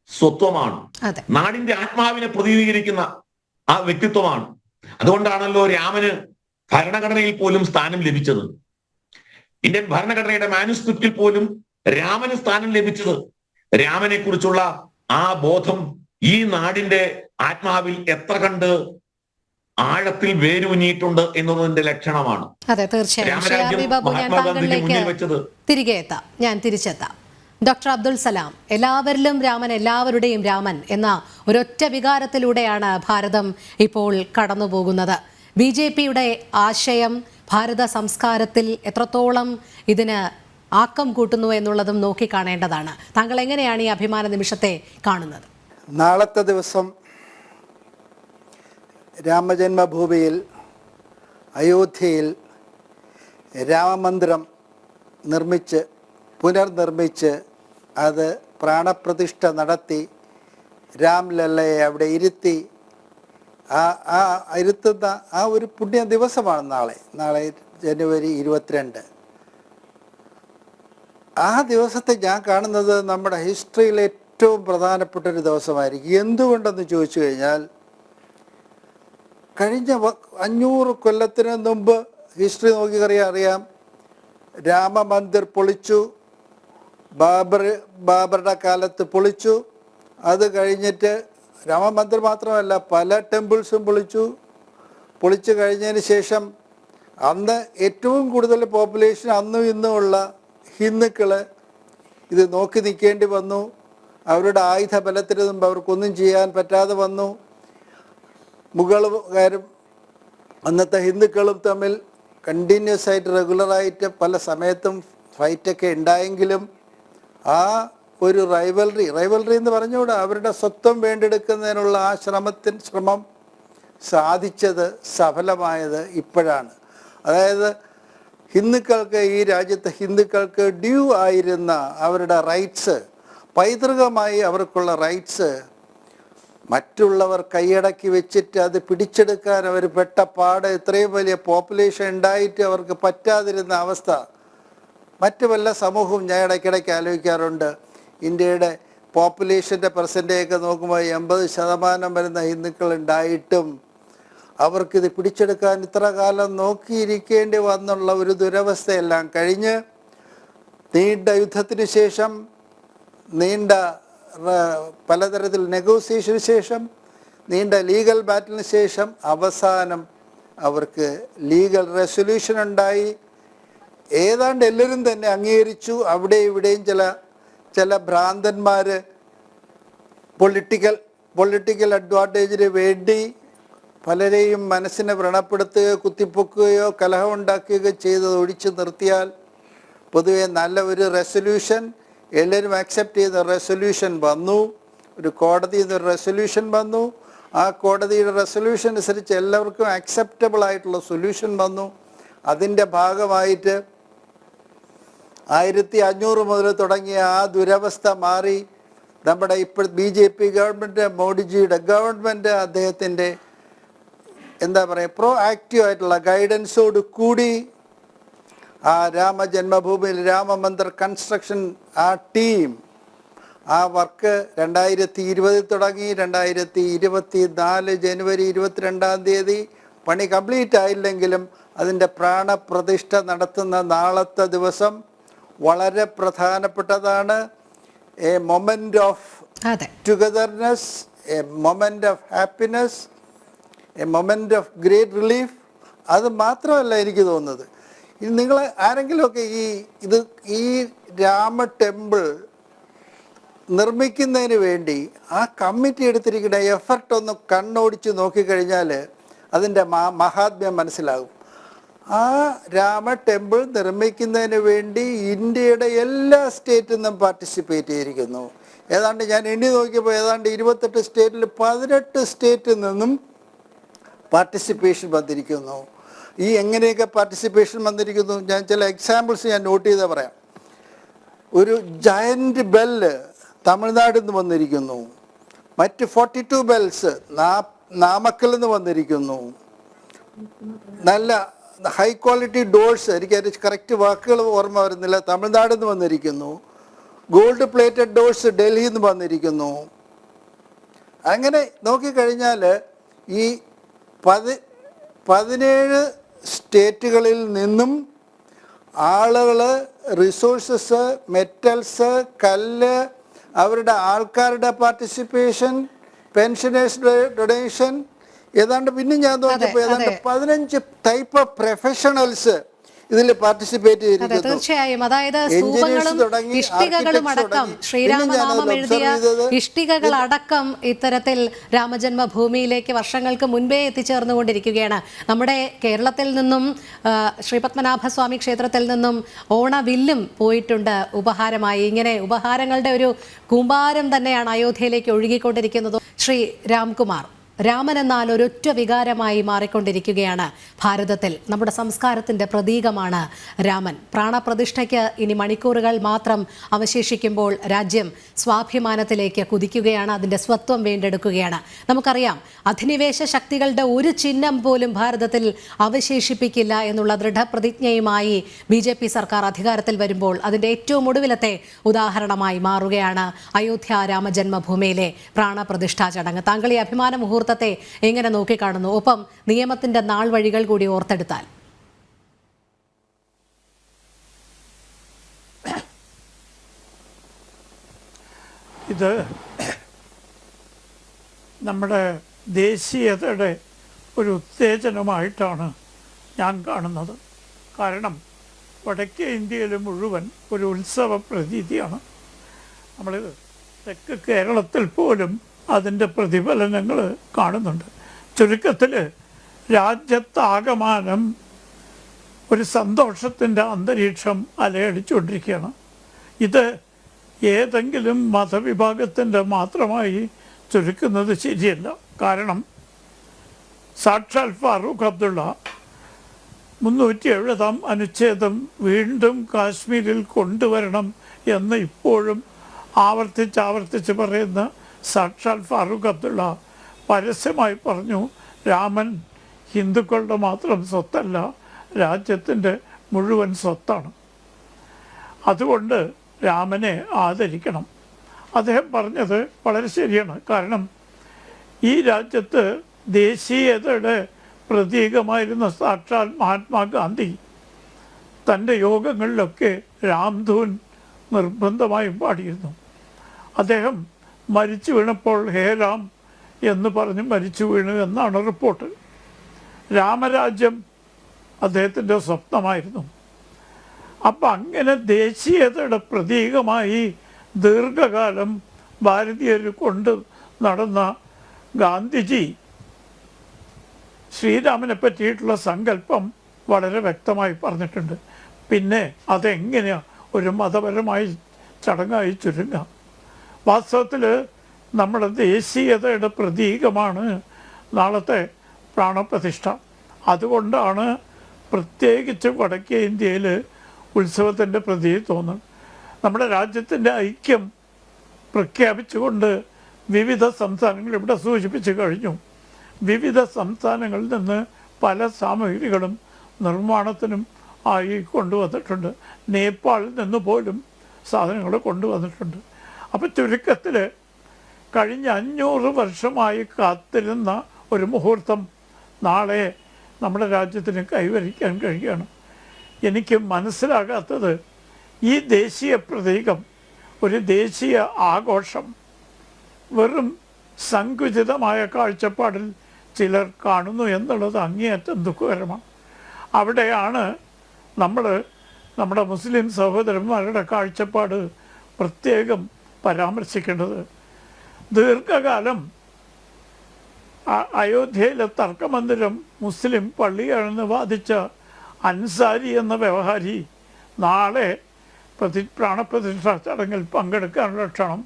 സ്വത്വമാണ്. നാടിന്റെ ആത്മാവിനെ പ്രതിനിധീകരിക്കുന്ന ആ വ്യക്തിത്വമാണ്. അതുകൊണ്ടാണല്ലോ രാമന് ഭരണഘടനയിൽ പോലും സ്ഥാനം ലഭിച്ചത്. ഇന്ത്യൻ ഭരണഘടനയുടെ മാനുസ്ക്രിപ്റ്റിൽ പോലും രാമന് സ്ഥാനം ലഭിച്ചത് രാമനെ കുറിച്ചുള്ള ആ ബോധം ഈ നാടിന്റെ ആത്മാവിൽ എത്ര കണ്ട് ആഴത്തിൽ വേരൂന്നിയിട്ടുണ്ട് എന്നതിന്റെ ലക്ഷണമാണ്. അതെ, തീർച്ചയായും ഞാൻ തിരിച്ചെത്താം. ഡോക്ടർ അബ്ദുൽ സലാം, എല്ലാവരിലും രാമൻ, എല്ലാവരുടെയും രാമൻ എന്ന ഒരൊറ്റ വികാരത്തിലൂടെയാണ് ഭാരതം ഇപ്പോൾ കടന്നുപോകുന്നത്. BJPയുടെ ആശയം ഭാരത സംസ്കാരത്തിൽ എത്രത്തോളം ഇതിന് ആക്കം കൂട്ടുന്നു എന്നുള്ളതും നോക്കിക്കാണേണ്ടതാണ്. താങ്കൾ എങ്ങനെയാണ് ഈ അഭിമാന നിമിഷത്തെ കാണുന്നത്? നാളത്തെ ദിവസം രാമജന്മഭൂമിയിൽ അയോധ്യയിൽ രാമമന്ദിരം നിർമ്മിച്ച് പുനർനിർമ്മിച്ച് അത് പ്രാണപ്രതിഷ്ഠ നടത്തി രാംലല്ലയെ അവിടെ ഇരുത്തി ആ ഇരുത്തുന്ന ആ ഒരു പുണ്യ ദിവസമാണ് നാളെ ജനുവരി 22. ആ ദിവസത്തെ ഞാൻ കാണുന്നത് നമ്മുടെ ഹിസ്റ്ററിയിലെ ഏറ്റവും പ്രധാനപ്പെട്ട ഒരു ദിവസമായിരിക്കും. എന്തുകൊണ്ടെന്ന് ചോദിച്ചു കഴിഞ്ഞാൽ, കഴിഞ്ഞ 500 കൊല്ലത്തിന് മുമ്പ് ഹിസ്റ്ററി നോക്കിയറിയാം, രാമമന്ദിർ പൊളിച്ചു, ബാബറുടെ കാലത്ത് പൊളിച്ചു. അത് കഴിഞ്ഞിട്ട് രാമമന്ദിർ മാത്രമല്ല, പല ടെമ്പിൾസും പൊളിച്ചു കഴിഞ്ഞതിന് ശേഷം അന്ന് ഏറ്റവും കൂടുതൽ പോപ്പുലേഷൻ അന്നും ഇന്നുമുള്ള ഹിന്ദുക്കൾ ഇത് നോക്കി നിൽക്കേണ്ടി വന്നു. അവരുടെ ആയുധ ബലത്തിന് മുമ്പ് അവർക്കൊന്നും ചെയ്യാൻ പറ്റാതെ വന്നു. മുഗളുകാരും അന്നത്തെ ഹിന്ദുക്കളും തമ്മിൽ കണ്ടിന്യൂസ് ആയിട്ട് റെഗുലറായിട്ട് പല സമയത്തും ഫൈറ്റൊക്കെ ഉണ്ടായെങ്കിലും ആ ഒരു റൈവൽറി എന്ന് പറഞ്ഞുകൂടെ, അവരുടെ സ്വത്വം വേണ്ടെടുക്കുന്നതിനുള്ള ആ ശ്രമം സാധിച്ചത്, സഫലമായത് ഇപ്പോഴാണ്. അതായത് ഹിന്ദുക്കൾക്ക്, ഈ രാജ്യത്തെ ഹിന്ദുക്കൾക്ക് ഡ്യൂ ആയിരുന്ന അവരുടെ റൈറ്റ്സ്, പൈതൃകമായി അവർക്കുള്ള റൈറ്റ്സ് മറ്റുള്ളവർ കൈയടക്കി വെച്ചിട്ട് അത് പിടിച്ചെടുക്കാൻ അവർ പെട്ട പാട്, ഇത്രയും വലിയ പോപ്പുലേഷൻ ഉണ്ടായിട്ട് അവർക്ക് പറ്റാതിരുന്ന അവസ്ഥ മറ്റു വല്ല സമൂഹവും ഞാൻ ഇടയ്ക്കിടയ്ക്ക് ആലോചിക്കാറുണ്ട്. ഇന്ത്യയുടെ പോപ്പുലേഷൻ്റെ പെർസെൻറ്റേജൊക്കെ നോക്കുമ്പോൾ 80% വരുന്ന ഹിന്ദുക്കൾ ഉണ്ടായിട്ടും അവർക്കിത് പിടിച്ചെടുക്കാൻ ഇത്ര കാലം നോക്കിയിരിക്കേണ്ടി വന്നുള്ള ഒരു ദുരവസ്ഥയെല്ലാം കഴിഞ്ഞ്, നീണ്ട യുദ്ധത്തിന് ശേഷം, നീണ്ട പലതരത്തിൽ നെഗോസിയേഷന് ശേഷം, നീണ്ട ലീഗൽ ബാറ്റിലിന് ശേഷം അവസാനം അവർക്ക് ലീഗൽ റെസൊല്യൂഷൻ ഉണ്ടായി. ഏതാണ്ട് എല്ലാവരും തന്നെ അംഗീകരിച്ചു. അവിടെ ഇവിടെയും ചില ഭ്രാന്തന്മാർ പൊളിറ്റിക്കൽ അഡ്വാൻറ്റേജിന് വേണ്ടി പലരെയും മനസ്സിനെ വ്രണപ്പെടുത്തുകയോ കുത്തിപ്പൊക്കുകയോ കലഹമുണ്ടാക്കുകയോ ചെയ്തത് ഒഴിച്ചു നിർത്തിയാൽ പൊതുവെ നല്ല ഒരു റെസൊല്യൂഷൻ, എല്ലാവരും അക്സെപ്റ്റ് ചെയ്ത റെസൊല്യൂഷൻ വന്നു. ഒരു കോടതിയിൽ നിന്ന് ഒരു റെസൊല്യൂഷൻ വന്നു. ആ കോടതിയുടെ റെസൊല്യൂഷൻ അനുസരിച്ച് എല്ലാവർക്കും അക്സെപ്റ്റബിൾ ആയിട്ടുള്ള സൊല്യൂഷൻ വന്നു. അതിൻ്റെ ഭാഗമായിട്ട് 1500 മുതൽ തുടങ്ങിയ ആ ദുരവസ്ഥ മാറി. നമ്മുടെ ഇപ്പോൾ BJP ഗവൺമെൻറ്, മോഡിജിയുടെ ഗവൺമെൻറ്, അദ്ദേഹത്തിൻ്റെ എന്താ പറയുക, പ്രോ ആക്റ്റീവ് ആയിട്ടുള്ള ഗൈഡൻസോട് കൂടി ആ രാമജന്മഭൂമിയിൽ രാമമന്ദിർ കൺസ്ട്രക്ഷൻ ആ ടീം ആ വർക്ക് 2020 തുടങ്ങി. 2024 ജനുവരി 22 പണി കംപ്ലീറ്റ് ആയില്ലെങ്കിലും അതിൻ്റെ പ്രാണപ്രതിഷ്ഠ നടത്തുന്ന നാളത്തെ ദിവസം വളരെ പ്രധാനപ്പെട്ടതാണ്. A moment of togetherness, A moment of happiness, A moment of great relief. അത് മാത്രമല്ല എനിക്ക് തോന്നുന്നത്, ഇത് നിങ്ങൾ ആരെങ്കിലുമൊക്കെ ഈ രാമ ടെമ്പിൾ നിർമ്മിക്കുന്നതിന് വേണ്ടി ആ കമ്മിറ്റി എടുത്തിരിക്കുന്ന എഫർട്ട് ഒന്ന് കണ്ണോടിച്ച് നോക്കിക്കഴിഞ്ഞാൽ അതിൻ്റെ മഹാത്മ്യം മനസ്സിലാകും. ആ രാമ ടെമ്പിൾ നിർമ്മിക്കുന്നതിന് വേണ്ടി ഇന്ത്യയുടെ എല്ലാ സ്റ്റേറ്റിൽ നിന്നും പാർട്ടിസിപ്പേറ്റ് ചെയ്തിരിക്കുന്നു. ഏതാണ്ട് ഞാൻ എണ്ണി നോക്കിയപ്പോൾ ഏതാണ്ട് 28 സ്റ്റേറ്റിൽ 18 സ്റ്റേറ്റിൽ നിന്നും പാർട്ടിസിപ്പേഷൻ വന്നിരിക്കുന്നു. ഈ എങ്ങനെയൊക്കെ പാർട്ടിസിപ്പേഷൻ വന്നിരിക്കുന്നു, ഞാൻ ചില എക്സാമ്പിൾസ് ഞാൻ നോട്ട് ചെയ്താൽ പറയാം. ഒരു ജയൻറ്റ് ബെല്ല് തമിഴ്നാട്ടിൽ നിന്ന് വന്നിരിക്കുന്നു. മറ്റ് 42 ബെൽസ് നാമക്കൽ നിന്ന് വന്നിരിക്കുന്നു. നല്ല ഹൈ ക്വാളിറ്റി ഡോഴ്സ്, എനിക്കതിൻ്റെ കറക്റ്റ് വാക്കുകൾ ഓർമ്മ വരുന്നില്ല, തമിഴ്നാട്ടിൽ നിന്ന് വന്നിരിക്കുന്നു. ഗോൾഡ് പ്ലേറ്റഡ് ഡോഴ്സ് ഡൽഹിയിൽ നിന്ന് വന്നിരിക്കുന്നു. അങ്ങനെ നോക്കിക്കഴിഞ്ഞാൽ ഈ 17 സ്റ്റേറ്റുകളിൽ നിന്നും ആളുകൾ റിസോഴ്സസ്, മെറ്റൽസ്, കല്ല്, അവരുടെ ആൾക്കാരുടെ പാർട്ടിസിപ്പേഷൻ, പെൻഷനേഴ്സ് ഡൊണേഷൻ, ഏതാണ്ട് പിന്നെ ഞാൻ നോക്കിയപ്പോൾ ഏതാണ്ട് 15 ടൈപ്പ് ഓഫ് പ്രൊഫഷണൽസ് ഇതിൽ പാർട്ടിസിപ്പേറ്റ് ചെയ്തിരിക്കുന്നു. തീർച്ചയായും, അതായത് സ്തൂപങ്ങളും ഇഷ്ടികകളും അടക്കം, ശ്രീരാമനാമം എഴുതിയ ഇഷ്ടികകളടക്കം ഇത്തരത്തിൽ രാമജന്മഭൂമിയിലേക്ക് വർഷങ്ങൾക്ക് മുൻപേ എത്തിച്ചേർന്നുകൊണ്ടിരിക്കുകയാണ്. നമ്മുടെ കേരളത്തിൽ നിന്നും ശ്രീപത്മനാഭസ്വാമി ക്ഷേത്രത്തിൽ നിന്നും ഓണവില്ലും പോയിട്ടുണ്ട് ഉപഹാരമായി. ഇങ്ങനെ ഉപഹാരങ്ങളുടെ ഒരു കൂമ്പാരം തന്നെയാണ് അയോധ്യയിലേക്ക് ഒഴുകിക്കൊണ്ടിരിക്കുന്നത്. ശ്രീ രാംകുമാർ, രാമൻ എന്നാൽ ഒരൊറ്റ വികാരമായി മാറിക്കൊണ്ടിരിക്കുകയാണ് ഭാരതത്തിൽ. നമ്മുടെ സംസ്കാരത്തിൻ്റെ പ്രതീകമാണ് രാമൻ. പ്രാണപ്രതിഷ്ഠയ്ക്ക് ഇനി മണിക്കൂറുകൾ മാത്രം അവശേഷിക്കുമ്പോൾ രാജ്യം സ്വാഭിമാനത്തിലേക്ക് കുതിക്കുകയാണ്, അതിൻ്റെ സ്വത്വം വീണ്ടെടുക്കുകയാണ്. നമുക്കറിയാം, അധിനിവേശ ശക്തികളുടെ ഒരു ചിഹ്നം പോലും ഭാരതത്തിൽ അവശേഷിപ്പിക്കില്ല എന്നുള്ള ദൃഢപ്രതിജ്ഞയുമായി BJP സർക്കാർ അധികാരത്തിൽ വരുമ്പോൾ അതിൻ്റെ ഏറ്റവും ഒടുവിലത്തെ ഉദാഹരണമായി മാറുകയാണ് അയോധ്യ രാമജന്മഭൂമിയിലെ പ്രാണപ്രതിഷ്ഠാ ചടങ്ങ്. താങ്കൾ ഈ അഭിമാന മുഹൂർത്തത്തെ എങ്ങനെ നോക്കിക്കാണുന്നു? ഒപ്പം നിയമത്തിന്റെ നാൾ വഴികൾ കൂടി ഓർത്തെടുത്താൽ. ഇത് നമ്മുടെ ദേശീയതയുടെ ഒരു ഉത്തേജനമായിട്ടാണ് ഞാൻ കാണുന്നത്. കാരണം വടക്കേ ഇന്ത്യയിൽ മുഴുവൻ ഒരു ഉത്സവ പ്രതീതിയാണ്. നമ്മൾ തെക്ക് കേരളത്തിൽ പോലും അതിൻ്റെ പ്രതിഫലനങ്ങൾ കാണുന്നുണ്ട്. ചുരുക്കത്തിൽ രാജ്യത്താകമാനം ഒരു സന്തോഷത്തിൻ്റെ അന്തരീക്ഷം അലയടിച്ചുകൊണ്ടിരിക്കുകയാണ്. ഇത് ഏതെങ്കിലും മതവിഭാഗത്തിൻ്റെ മാത്രമായി ചുരുക്കുന്നത് ശരിയല്ല. കാരണം സാക്ഷാൽ ഫാറൂഖ് അബ്ദുള്ള 370 അനുച്ഛേദം വീണ്ടും കാശ്മീരിൽ കൊണ്ടുവരണം എന്ന് ഇപ്പോഴും ആവർത്തിച്ച് പറയുന്ന സാക്ഷാൽ ഫാറൂഖ് അബ്ദുള്ള പരസ്യമായി പറഞ്ഞു, രാമൻ ഹിന്ദുക്കളുടെ മാത്രം സ്വത്തല്ല, രാജ്യത്തിൻ്റെ മുഴുവൻ സ്വത്താണ്. അതുകൊണ്ട് രാമനെ ആദരിക്കണം. അദ്ദേഹം പറഞ്ഞത് വളരെ ശരിയാണ്. കാരണം ഈ രാജ്യത്ത് ദേശീയതയുടെ പ്രതീകമായിരുന്ന സാക്ഷാൽ മഹാത്മാഗാന്ധി തൻ്റെ യോഗങ്ങളിലൊക്കെ രാംധൂൻ നിർബന്ധമായും പാടിയിരുന്നു. അദ്ദേഹം മരിച്ചു വീണപ്പോൾ ഹേ രാം എന്ന് പറഞ്ഞ് മരിച്ചു വീണു എന്നാണ് റിപ്പോർട്ട്. രാമരാജ്യം അദ്ദേഹത്തിൻ്റെ സ്വപ്നമായിരുന്നു. അപ്പം അങ്ങനെ ദേശീയതയുടെ പ്രതീകമായി ദീർഘകാലം ഭാരതീയർ കൊണ്ട് നടന്ന ഗാന്ധിജി ശ്രീരാമനെ പറ്റിയിട്ടുള്ള സങ്കല്പം വളരെ വ്യക്തമായി പറഞ്ഞിട്ടുണ്ട്. പിന്നെ അതെങ്ങനെയാണ് ഒരു മതപരമായി ചടങ്ങായി ചുരുങ്ങുക? വാസ്തവത്തിൽ നമ്മുടെ ദേശീയതയുടെ പ്രതീകമാണ് നാളത്തെ പ്രാണപ്രതിഷ്ഠ. അതുകൊണ്ടാണ് പ്രത്യേകിച്ച് വടക്കേ ഇന്ത്യയിൽ ഉത്സവത്തിൻ്റെ പ്രതീതി തോന്നുന്നത്. നമ്മുടെ രാജ്യത്തിൻ്റെ ഐക്യം പ്രഖ്യാപിച്ചുകൊണ്ട് വിവിധ സംസ്ഥാനങ്ങൾ ഇവിടെ സൂചിപ്പിച്ചു കഴിഞ്ഞു. വിവിധ സംസ്ഥാനങ്ങളിൽ നിന്ന് പല സാമഗ്രികളും നിർമ്മാണത്തിനും ആയി കൊണ്ടുവന്നിട്ടുണ്ട്. നേപ്പാളിൽ നിന്ന് പോലും സാധനങ്ങൾ കൊണ്ടുവന്നിട്ടുണ്ട്. അപ്പോൾ ചുരുക്കത്തിൽ കഴിഞ്ഞ 500 വർഷമായി കാത്തിരുന്ന ഒരു മുഹൂർത്തം നാളെ നമ്മുടെ രാജ്യത്തിന് കൈവരിക്കാൻ കഴിയുകയാണ്. എനിക്ക് മനസ്സിലാകാത്തത് ഈ ദേശീയ പ്രതീകം, ഒരു ദേശീയ ആഘോഷം വെറും സങ്കുചിതമായ കാഴ്ചപ്പാടിൽ ചിലർ കാണുന്നു എന്നുള്ളത് അങ്ങേയറ്റം ദുഃഖകരമാണ്. അവിടെയാണ് നമ്മൾ നമ്മുടെ മുസ്ലിം സഹോദരന്മാരുടെ കാഴ്ചപ്പാട് പ്രത്യേകം പരാമർശിക്കേണ്ടത്. ദീർഘകാലം അയോധ്യയിലെ തർക്കമന്ദിരം മുസ്ലിം പള്ളിയാണെന്ന് വാദിച്ച അൻസാരി എന്ന വ്യവഹാരി നാളെ പ്രാണപ്രതിഷ്ഠാ ചടങ്ങിൽ പങ്കെടുക്കാനുള്ള ക്ഷണം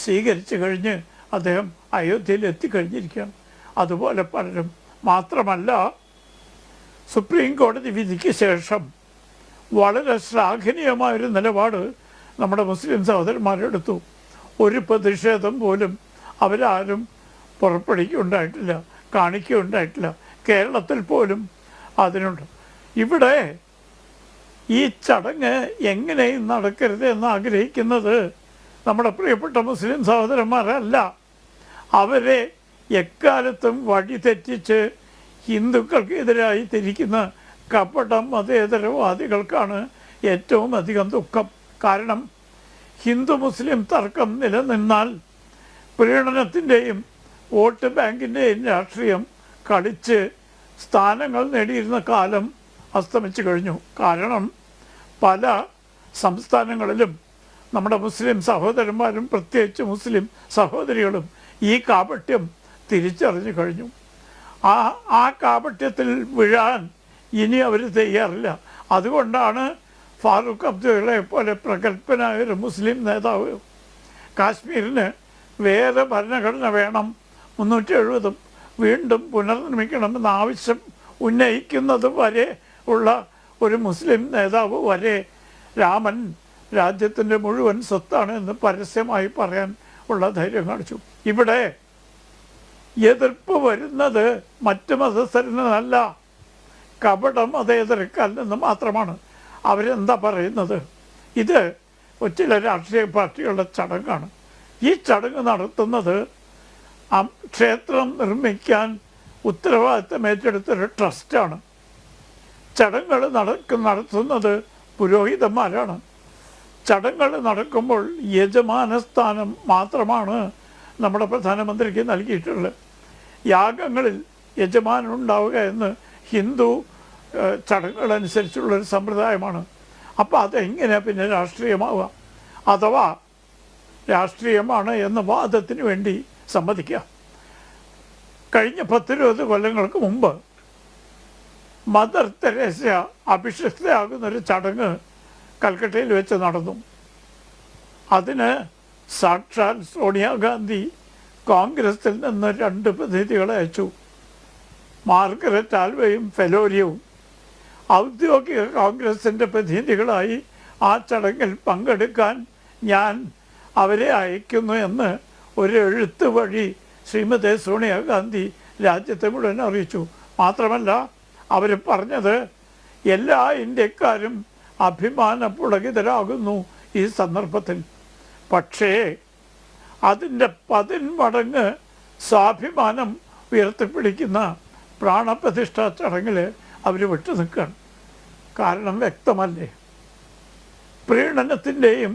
സ്വീകരിച്ചു കഴിഞ്ഞ് അദ്ദേഹം അയോധ്യയിൽ എത്തിക്കഴിഞ്ഞിരിക്കുകയാണ്. അതുപോലെ പലരും. മാത്രമല്ല, സുപ്രീം കോടതി വിധിക്ക് ശേഷം വളരെ ശ്ലാഘനീയമായൊരു നിലപാട് നമ്മുടെ മുസ്ലിം സഹോദരന്മാരെടുത്തു. ഒരു പ്രതിഷേധം പോലും അവരാരും പുറപ്പെടുവിക്കുകയുണ്ടായിട്ടില്ല, കാണിക്കുകയുണ്ടായിട്ടില്ല. കേരളത്തിൽ പോലും അതിനുണ്ട്. ഇവിടെ ഈ ചടങ്ങ് എങ്ങനെയും നടക്കരുത് എന്ന് ആഗ്രഹിക്കുന്നത് നമ്മുടെ പ്രിയപ്പെട്ട മുസ്ലിം സഹോദരന്മാരല്ല. അവരെ എക്കാലത്തും വഴിതെറ്റിച്ച് ഹിന്ദുക്കൾക്കെതിരായി തിരിക്കുന്ന കപട മതേതരവാദികൾക്കാണ് ഏറ്റവും അധികം ദുഃഖം. കാരണം ഹിന്ദു മുസ്ലിം തർക്കം നിലനിന്നാൽ പ്രീണനത്തിൻ്റെയും വോട്ട് ബാങ്കിൻ്റെയും രാഷ്ട്രീയം കളിച്ച് സ്ഥാനങ്ങൾ നേടിയിരുന്ന കാലം അസ്തമിച്ചു കഴിഞ്ഞു. കാരണം പല സംസ്ഥാനങ്ങളിലും നമ്മുടെ മുസ്ലിം സഹോദരന്മാരും പ്രത്യേകിച്ച് മുസ്ലിം സഹോദരികളും ഈ കാപട്യം തിരിച്ചറിഞ്ഞു കഴിഞ്ഞു. ആ കാപട്യത്തിൽ വീഴാൻ ഇനി അവർ തയ്യാറില്ല. അതുകൊണ്ടാണ് ഫാറൂഖ് അബ്ദുള്ളയെ പോലെ പ്രഗത്ഭനായ ഒരു മുസ്ലിം നേതാവ് കാശ്മീരിന് വേറെ ഭരണഘടന വേണം, 370 വീണ്ടും പുനർനിർമ്മിക്കണമെന്ന ആവശ്യം ഉന്നയിക്കുന്നത് വരെ ഉള്ള ഒരു മുസ്ലിം നേതാവ് വരെ രാമൻ രാജ്യത്തിൻ്റെ മുഴുവൻ സ്വത്താണ് എന്ന് പരസ്യമായി പറയാൻ ഉള്ള ധൈര്യം കാണിച്ചു. ഇവിടെ എതിർപ്പ് വരുന്നത് മറ്റ് മതസ്ഥരിൽ നിന്നല്ല, കപട മതേതരക്കാരിൽ നിന്ന് മാത്രമാണ്. അവരെന്താ പറയുന്നത്? ഇത് ചില രാഷ്ട്രീയ പാർട്ടികളുടെ ചടങ്ങാണ്. ഈ ചടങ്ങ് നടത്തുന്നത് ക്ഷേത്രം നിർമ്മിക്കാൻ ഉത്തരവാദിത്തം ഏറ്റെടുത്തൊരു ട്രസ്റ്റാണ്. ചടങ്ങുകൾ നടത്തുന്നത് പുരോഹിതന്മാരാണ്. ചടങ്ങുകൾ നടക്കുമ്പോൾ യജമാന സ്ഥാനം മാത്രമാണ് നമ്മുടെ പ്രധാനമന്ത്രിക്ക് നൽകിയിട്ടുള്ളത്. യാഗങ്ങളിൽ യജമാനൻ ഉണ്ടാവുക എന്ന് ഹിന്ദു ചടങ്ങുകളനുസരിച്ചുള്ളൊരു സമ്പ്രദായമാണ്. അപ്പോൾ അതെങ്ങനെയാണ് പിന്നെ രാഷ്ട്രീയമാവുക? അഥവാ രാഷ്ട്രീയമാണ് എന്ന വാദത്തിന് വേണ്ടി സമ്മതിക്കുക. കഴിഞ്ഞ 10-20 കൊല്ലങ്ങൾക്ക് മുമ്പ് മദർ തെരേസ അഭിഷിക്തയാകുന്നൊരു ചടങ്ങ് കൽക്കട്ടയിൽ വെച്ച് നടന്നു. അതിന് സാക്ഷാൽ സോണിയാഗാന്ധി കോൺഗ്രസിൽ നിന്ന് 2 പ്രതിനിധികളെ അയച്ചു, മാർഗരറ്റ് ആൽവയും ഫെലോരിയവും. ഔദ്യോഗിക കോൺഗ്രസിൻ്റെ പ്രതിനിധികളായി ആ ചടങ്ങിൽ പങ്കെടുക്കാൻ ഞാൻ അവരെ അയക്കുന്നു എന്ന് ഒരു എഴുത്ത് വഴി ശ്രീമതി സോണിയാഗാന്ധി രാജ്യത്തെ മുഴുവൻ അറിയിച്ചു. മാത്രമല്ല അവർ പറഞ്ഞത് എല്ലാ ഇന്ത്യക്കാരും അഭിമാനപുളകിതരാകുന്നു ഈ സന്ദർഭത്തിൽ. പക്ഷേ അതിൻ്റെ 10 മടങ്ങ് സ്വാഭിമാനം ഉയർത്തിപ്പിടിക്കുന്ന പ്രാണപ്രതിഷ്ഠാ ചടങ്ങിൽ അവർ വിട്ടു നിൽക്കുകയാണ്. കാരണം വ്യക്തമല്ലേ? പ്രീണനത്തിൻ്റെയും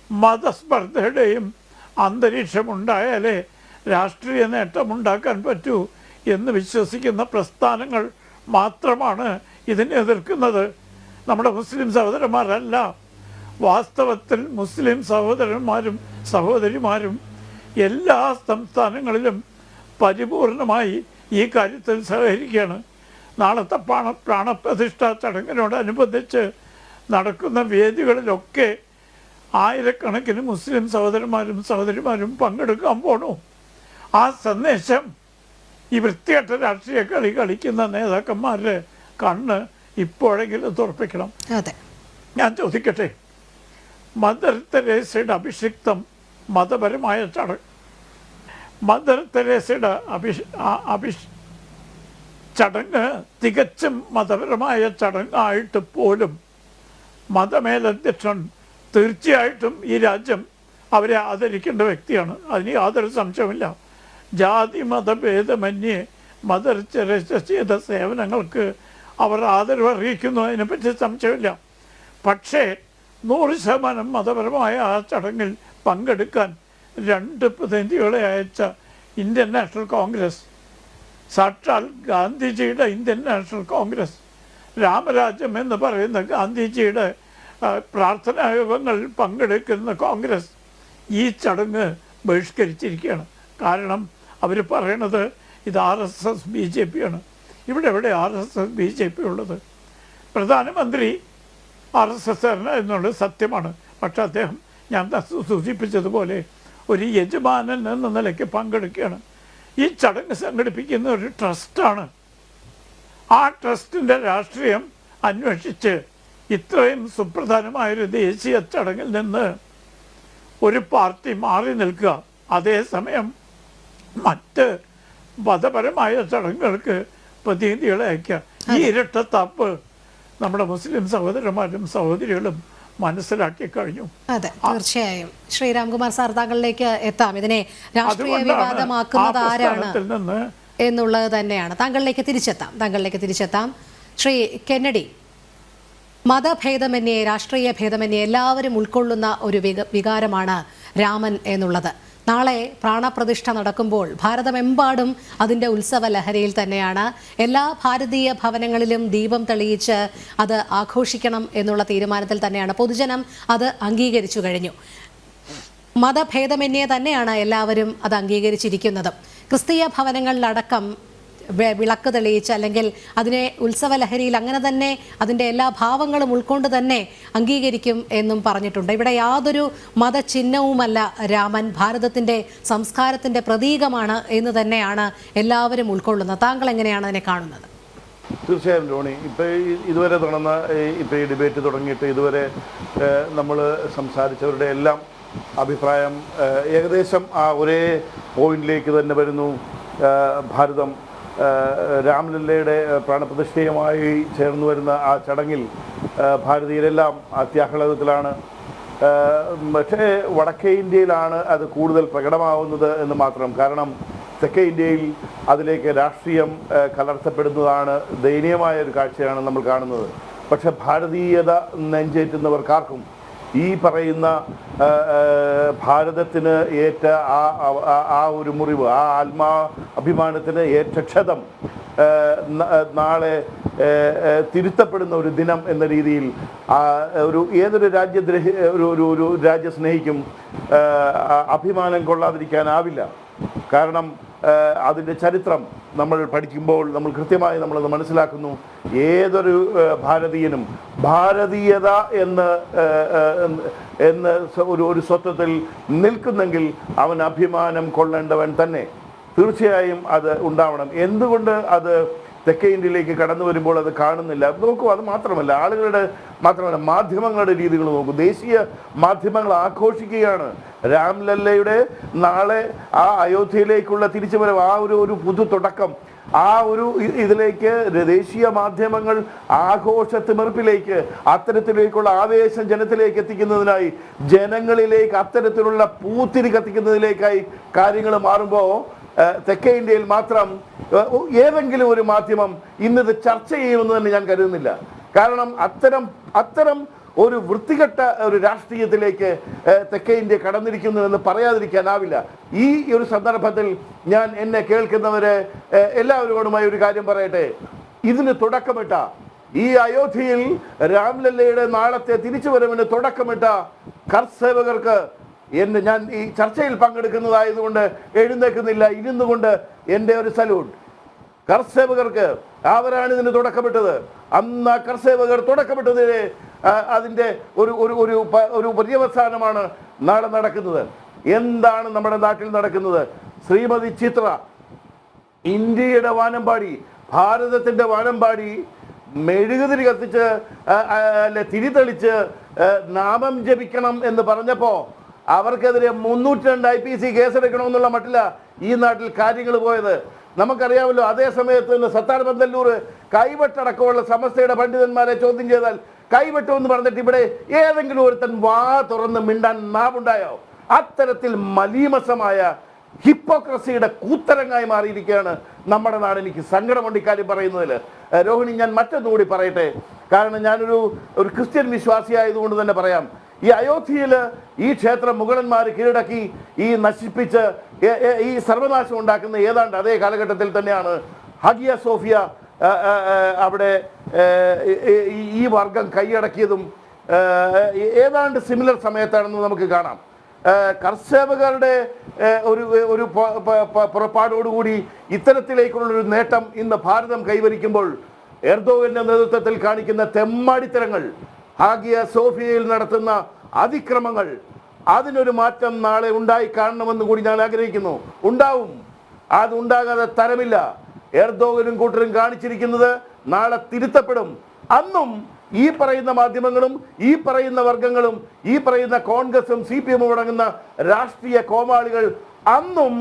മതസ്പർദ്ധയുടെയും അന്തരീക്ഷമുണ്ടായാലേ രാഷ്ട്രീയ നേട്ടമുണ്ടാക്കാൻ പറ്റൂ എന്ന് വിശ്വസിക്കുന്ന പ്രസ്ഥാനങ്ങൾ മാത്രമാണ് ഇതിനെ എതിർക്കുന്നത്. നമ്മുടെ മുസ്ലിം സഹോദരന്മാരല്ല. വാസ്തവത്തിൽ മുസ്ലിം സഹോദരന്മാരും സഹോദരിമാരും എല്ലാ സംസ്ഥാനങ്ങളിലും പരിപൂർണമായി ഈ കാര്യത്തിൽ സഹകരിക്കുകയാണ്. നാളത്തെ പ്രാണപ്രതിഷ്ഠാ ചടങ്ങിനോടനുബന്ധിച്ച് നടക്കുന്ന വേദികളിലൊക്കെ ആയിരക്കണക്കിന് മുസ്ലിം സഹോദരന്മാരും സഹോദരിമാരും പങ്കെടുക്കാൻ പോണു. ആ സന്ദേശം ഈ വൃത്തികെട്ട രാഷ്ട്രീയ കളി കളിക്കുന്ന നേതാക്കന്മാരുടെ കണ്ണ് ഇപ്പോഴെങ്കിലും തുറപ്പിക്കണം. ഞാൻ ചോദിക്കട്ടെ, മദർ തെരേസയുടെ അഭിഷിക്തം മതപരമായ ചടങ്ങ്. മദർ തെരേസയുടെ ചടങ്ങ് തികച്ചും മതപരമായ ചടങ്ങായിട്ട് പോലും മതമേലധ്യക്ഷൻ തീർച്ചയായിട്ടും ഈ രാജ്യം അവരെ ആദരിക്കേണ്ട വ്യക്തിയാണ്. അതിന് യാതൊരു സംശയമില്ല. ജാതി മതഭേദമന്യേ മദർ തെരേസ ചെയ്ത സേവനങ്ങൾക്ക് അവർ ആദരവ് അറിയിക്കുന്നു, അതിനെപ്പറ്റി സംശയമില്ല. പക്ഷേ 100% മതപരമായ ആ ചടങ്ങിൽ പങ്കെടുക്കാൻ 2 പ്രതിനിധികളെ അയച്ച ഇന്ത്യൻ നാഷണൽ കോൺഗ്രസ്, സാക്ഷാൽ ഗാന്ധിജിയുടെ ഇന്ത്യൻ നാഷണൽ കോൺഗ്രസ്, രാമരാജ്യം എന്ന് പറയുന്ന ഗാന്ധിജിയുടെ പ്രാർത്ഥനായോഗങ്ങളിൽ പങ്കെടുക്കുന്ന കോൺഗ്രസ് ഈ ചടങ്ങ് ബഹിഷ്കരിച്ചിരിക്കുകയാണ്. കാരണം അവർ പറയണത് ഇത് RSS BJP ആണ്. ഇവിടെ എവിടെ RSS BJP ഉള്ളത്? പ്രധാനമന്ത്രി RSS എന്നുള്ളത് സത്യമാണ്. പക്ഷെ അദ്ദേഹം ഞാൻ സൂചിപ്പിച്ചതുപോലെ ഒരു യജമാനൻ എന്ന നിലയ്ക്ക് പങ്കെടുക്കുകയാണ്. ഈ ചടങ്ങ് സംഘടിപ്പിക്കുന്ന ഒരു ട്രസ്റ്റാണ്. ആ ട്രസ്റ്റിൻ്റെ രാഷ്ട്രീയം അന്വേഷിച്ച് ഇത്രയും സുപ്രധാനമായൊരു ദേശീയ ചടങ്ങിൽ നിന്ന് ഒരു പാർട്ടി മാറി നിൽക്കുക, അതേസമയം മറ്റ് മതപരമായ ചടങ്ങുകൾക്ക് പ്രതിനിധികളെ അയക്കുക. ഈ ഇരട്ടത്താപ്പ് നമ്മുടെ മുസ്ലിം സഹോദരന്മാരും സഹോദരികളും മനസ്സിലാക്കി കഴിഞ്ഞു. അതെ, തീർച്ചയായും. ശ്രീരാംകുമാർ സാർ, താങ്കളിലേക്ക് എത്താം. ഇതിനെ രാഷ്ട്രീയ വിവാദമാക്കുന്നത് ആരാണ് എന്നുള്ളത് തന്നെയാണ്. താങ്കളിലേക്ക് തിരിച്ചെത്താം. ശ്രീ കെന്നഡി, മതഭേദമന്യേ രാഷ്ട്രീയ ഭേദമന്യേ എല്ലാവരും ഉൾക്കൊള്ളുന്ന ഒരു വികാരമാണ് രാമൻ എന്നുള്ളത്. നാളെ പ്രാണപ്രതിഷ്ഠ നടക്കുമ്പോൾ ഭാരതമെമ്പാടും അതിൻ്റെ ഉത്സവ ലഹരിയിൽ തന്നെയാണ്. എല്ലാ ഭാരതീയ ഭവനങ്ങളിലും ദീപം തെളിയിച്ച് അത് ആഘോഷിക്കണം എന്നുള്ള തീരുമാനത്തിൽ തന്നെയാണ്. പൊതുജനം അത് അംഗീകരിച്ചു കഴിഞ്ഞു. മതഭേദമന്യേ തന്നെയാണ് എല്ലാവരും അത് അംഗീകരിച്ചിരിക്കുന്നത്. ക്രിസ്തീയ ഭവനങ്ങളിലടക്കം വിളക്ക് തെളിയിച്ച് അല്ലെങ്കിൽ അതിനെ ഉത്സവ ലഹരിയിൽ അങ്ങനെ തന്നെ അതിൻ്റെ എല്ലാ ഭാവങ്ങളും ഉൾക്കൊണ്ട് തന്നെ അംഗീകരിക്കും എന്നും പറഞ്ഞിട്ടുണ്ട്. ഇവിടെ യാതൊരു മതചിഹ്നവുമല്ല രാമൻ, ഭാരതത്തിൻ്റെ സംസ്കാരത്തിൻ്റെ പ്രതീകമാണ് എന്ന് തന്നെയാണ് എല്ലാവരും ഉൾക്കൊള്ളുന്നത്. താങ്കൾ എങ്ങനെയാണ് അതിനെ കാണുന്നത്? തീർച്ചയായും രോണി, ഇപ്പോൾ ഇതുവരെ നടന്ന ഇപ്പോൾ ഈ ഡിബേറ്റ് തുടങ്ങിയിട്ട് ഇതുവരെ നമ്മൾ സംസാരിച്ചവരുടെ എല്ലാം അഭിപ്രായം ഏകദേശം ആ ഒരേ പോയിന്റിലേക്ക് തന്നെ വരുന്നു. ഭാരതം രാംലല്ലയുടെ പ്രാണപ്രതിഷ്ഠയുമായി ചേർന്ന് വരുന്ന ആ ചടങ്ങിൽ ഭാരതീയരെല്ലാം അത്യാഹ്ലാദത്തിലാണ്. പക്ഷേ വടക്കേ ഇന്ത്യയിലാണ് അത് കൂടുതൽ പ്രകടമാവുന്നത് എന്ന് മാത്രം. കാരണം തെക്കേ ഇന്ത്യയിൽ അതിലേക്ക് രാഷ്ട്രീയം കലർത്തപ്പെടുന്നതാണ് ദയനീയമായ ഒരു കാഴ്ചയാണ് നമ്മൾ കാണുന്നത്. പക്ഷെ ഭാരതീയത നെഞ്ചേറ്റുന്നവർക്കാർക്കും ഈ പറയുന്ന ഭാരതത്തിന് ഏറ്റ ആ ഒരു മുറിവ്, ആ അഭിമാനത്തിന് ഏറ്റ ക്ഷതം നാളെ തിരുത്തപ്പെടുന്ന ഒരു ദിനം എന്ന രീതിയിൽ ഏതൊരു ഒരു രാജ്യസ്നേഹിക്കും അഭിമാനം കൊള്ളാതിരിക്കാനാവില്ല. കാരണം അതിൻ്റെ ചരിത്രം നമ്മൾ പഠിക്കുമ്പോൾ നമ്മൾ കൃത്യമായി നമ്മളത് മനസ്സിലാക്കുന്നു. ഏതൊരു ഭാരതീയനും ഭാരതീയത എന്ന് ഒരു സ്വത്വത്തിൽ നിൽക്കുന്നെങ്കിൽ അവൻ അഭിമാനം കൊള്ളേണ്ടവൻ തന്നെ. തീർച്ചയായും അത് ഉണ്ടാവണം. എന്തുകൊണ്ട് അത് തെക്കേ ഇന്ത്യയിലേക്ക് കടന്നു വരുമ്പോൾ അത് കാണുന്നില്ല? നോക്കൂ, അത് മാത്രമല്ല, ആളുകളുടെ മാത്രമല്ല, മാധ്യമങ്ങളുടെ രീതികൾ നോക്കൂ. ദേശീയ മാധ്യമങ്ങൾ ആഘോഷിക്കുകയാണ് രാംലല്ലയുടെ നാളെ ആ അയോധ്യയിലേക്കുള്ള തിരിച്ചുവരവ്, ആ ഒരു പുതു തുടക്കം. ആ ഒരു ഇതിലേക്ക് ദേശീയ മാധ്യമങ്ങൾ ആഘോഷത്തിമിർപ്പിലേക്ക്, അത്തരത്തിലേക്കുള്ള ആവേശം ജനത്തിലേക്ക് എത്തിക്കുന്നതിനായി, ജനങ്ങളിലേക്ക് അത്തരത്തിലുള്ള പൂത്തിരി കത്തിക്കുന്നതിലേക്കായി കാര്യങ്ങൾ മാറുമ്പോൾ തെക്കേ ഇന്ത്യയിൽ മാത്രം ഏതെങ്കിലും ഒരു മാധ്യമം ഇന്നത് ചർച്ച ചെയ്യുമെന്ന് തന്നെ ഞാൻ കരുതുന്നില്ല. കാരണം അത്തരം ഒരു വൃത്തികെട്ട ഒരു രാഷ്ട്രീയത്തിലേക്ക് തെക്കേ ഇന്ത്യ കടന്നിരിക്കുന്നു എന്ന് പറയാതിരിക്കാനാവില്ല. ഈ ഒരു സന്ദർഭത്തിൽ ഞാൻ എന്നെ കേൾക്കുന്നവരെ എല്ലാവരോടുമായി ഒരു കാര്യം പറയട്ടെ. ഇതിന് തുടക്കമിട്ട, ഈ അയോധ്യയിൽ രാംലല്ലയുടെ നാളത്തെ തിരിച്ചുവരവിന് തുടക്കമിട്ട കർസേവകർക്ക് ഞാൻ ഈ ചർച്ചയിൽ പങ്കെടുക്കുന്നതായതുകൊണ്ട് എഴുന്നേൽക്കുന്നില്ല, ഇരുന്നുകൊണ്ട് എൻ്റെ ഒരു സല്യൂട്ട്. കർസേവകർക്ക്, അവരാണ് ഇതിന് തുടക്കമിട്ടത്. അന്ന് ആ കർസേവകർ തുടക്കമിട്ടതിന് അതിൻ്റെ ഒരു പര്യവസാനമാണ് നാളെ നടക്കുന്നത്. എന്താണ് നമ്മുടെ നാട്ടിൽ നടക്കുന്നത്? ശ്രീമതി ചിത്ര ഇന്ത്യയുടെ വാനമ്പാടി, ഭാരതത്തിൻ്റെ വാനമ്പാടി മെഴുകുതിരി കത്തിച്ച് തിരിതെളിച്ച് നാമം ജപിക്കണം എന്ന് പറഞ്ഞപ്പോൾ അവർക്കെതിരെ 302 IPC കേസെടുക്കണമെന്നുള്ള മട്ടില്ല ഈ നാട്ടിൽ കാര്യങ്ങൾ പോയത്. നമുക്കറിയാമല്ലോ. അതേ സമയത്ത് തന്നെ സത്താർ ബന്ദല്ലൂർ കൈവെട്ടടക്കമുള്ള സമസ്തയുടെ പണ്ഡിതന്മാരെ ചോദ്യം ചെയ്താൽ കൈവെട്ടുമെന്ന് പറഞ്ഞിട്ട് ഇവിടെ ഏതെങ്കിലും ഒരുത്തൻ വാ തുറന്ന് മിണ്ടാൻ നാവുണ്ടായോ? അത്തരത്തിൽ മലീമസമായ ഹിപ്പോക്രസിയുടെ കൂത്തരങ്ങായി മാറിയിരിക്കുകയാണ് നമ്മുടെ നാട്. എനിക്ക് സങ്കടമുണ്ട് ഇക്കാര്യം പറയുന്നതിൽ. രോഹിണി, ഞാൻ മറ്റൊന്നുകൂടി പറയട്ടെ. കാരണം ഞാനൊരു ക്രിസ്ത്യൻ വിശ്വാസിയായതുകൊണ്ട് തന്നെ പറയാം. ഈ അയോധ്യയിൽ ഈ ക്ഷേത്രം മുഗളന്മാർ കീഴടക്കി ഈ നശിപ്പിച്ച് ഈ സർവനാശം ഉണ്ടാക്കുന്ന ഏതാണ്ട് അതേ കാലഘട്ടത്തിൽ തന്നെയാണ് ഹഗിയ സോഫിയ അവിടെ ഈ വർഗം കൈയടക്കിയതും ഏതാണ്ട് സിമിലർ സമയത്താണെന്ന് നമുക്ക് കാണാം. കർഷകരുടെ ഒരു പുറപ്പാടോടുകൂടി ഇത്തരത്തിലേക്കുള്ളൊരു നേട്ടം ഇന്ന് ഭാരതം കൈവരിക്കുമ്പോൾ എർദോഗന്റെ നേതൃത്വത്തിൽ കാണിക്കുന്ന തെമ്മാടിത്തരങ്ങൾ, ഹാഗിയ സോഫിയയിൽ നടത്തുന്ന അതിക്രമങ്ങൾ, അതിനൊരു മാറ്റം നാളെ ഉണ്ടായി കാണണമെന്ന് കൂടി ഞാൻ ആഗ്രഹിക്കുന്നു. ഉണ്ടാവും, അത് ഉണ്ടാകാതെ തരമില്ല. എർദോഗനും കൂട്ടരും കാണിച്ചിരിക്കുന്നത് നാളെ തിരുത്തപ്പെടും. അന്നും ഈ പറയുന്ന മാധ്യമങ്ങളും ഈ പറയുന്ന വർഗങ്ങളും ഈ പറയുന്ന കോൺഗ്രസും CPM അടങ്ങുന്ന രാഷ്ട്രീയ കോമാളികൾ അന്നും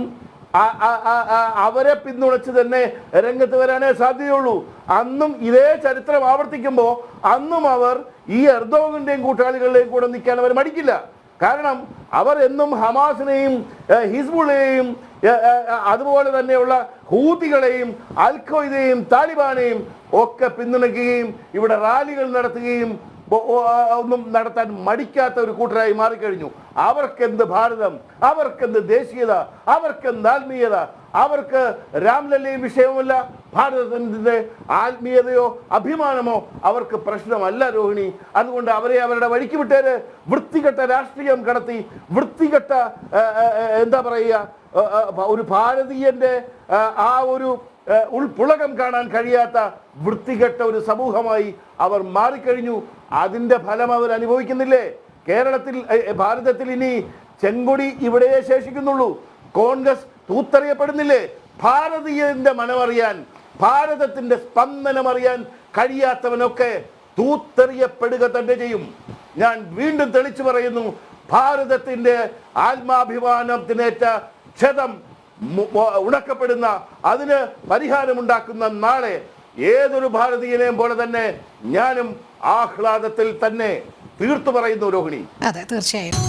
അവരെ പിന്തുണച്ച് തന്നെ രംഗത്ത് വരാനേ സാധ്യതയുള്ളൂ. അന്നും ഇതേ ചരിത്രം ആവർത്തിക്കുമ്പോൾ അന്നും അവർ ഈ എർദോഗന്റെയും കൂട്ടാളികളുടെയും കൂടെ നിൽക്കാൻ അവർ മടിക്കില്ല. കാരണം അവർ എന്നും ഹമാസിനെയും ഹിസ്ബുള്ളയെയും അതുപോലെ തന്നെയുള്ള ഹൂതികളെയും അൽ-ഖ്വയ്ദയെയും താലിബാനെയും ഒക്കെ പിന്തുണയ്ക്കുകയും ഇവിടെ റാലികൾ നടത്തുകയും ഒന്നും നടത്താൻ മടിക്കാത്ത ഒരു കൂട്ടരായി മാറിക്കഴിഞ്ഞു. അവർക്കെന്ത് ഭാരതം, അവർക്കെന്ത് ദേശീയത, അവർക്കെന്ത് ആത്മീയത? അവർക്ക് രാംലല്ലയും വിഷയവുമല്ല, ഭാരതത്തിൻ്റെ ആത്മീയതയോ അഭിമാനമോ അവർക്ക് പ്രശ്നമല്ല രോഹിണി. അതുകൊണ്ട് അവരെ അവരുടെ വഴിക്ക് വിട്ടേര്. വൃത്തികെട്ട രാഷ്ട്രീയം കടത്തി, വൃത്തികെട്ട എന്താ പറയുക, ഒരു ഭാരതീയന്റെ ആ ഒരു ഉൾപ്പുളകം കാണാൻ കഴിയാത്ത വൃത്തികെട്ട ഒരു സമൂഹമായി അവർ മാറിക്കഴിഞ്ഞു. അതിന്റെ ഫലം അവർ അനുഭവിക്കുന്നില്ലേ? കേരളത്തിൽ, ഭാരതത്തിൽ ഇനി ചെങ്കൊടി ഇവിടെ ശേഷിക്കുന്നുള്ളൂ. കോൺഗ്രസ് തൂത്തെറിയപ്പെടുന്നില്ലേ? ഭാരതീയന്റെ മനമറിയാൻ, ഭാരതത്തിന്റെ സ്പന്ദനമറിയാൻ കഴിയാത്തവനൊക്കെ തൂത്തെറിയപ്പെടുക തന്നെ ചെയ്യും. ഞാൻ വീണ്ടും തെളിച്ചു പറയുന്നു, ഭാരതത്തിന്റെ ആത്മാഭിമാനത്തിനേറ്റ ക്ഷതം ഉണക്കപ്പെടുന്ന, അതിന് പരിഹാരമുണ്ടാക്കുന്ന നാളെ ഏതൊരു ഭാരതീയനെയും പോലെ തന്നെ ഞാനും ആഹ്ലാദത്തിൽ തന്നെ തീർത്തു പറയുന്നു രോഹിണി. അതെ, തീർച്ചയായും.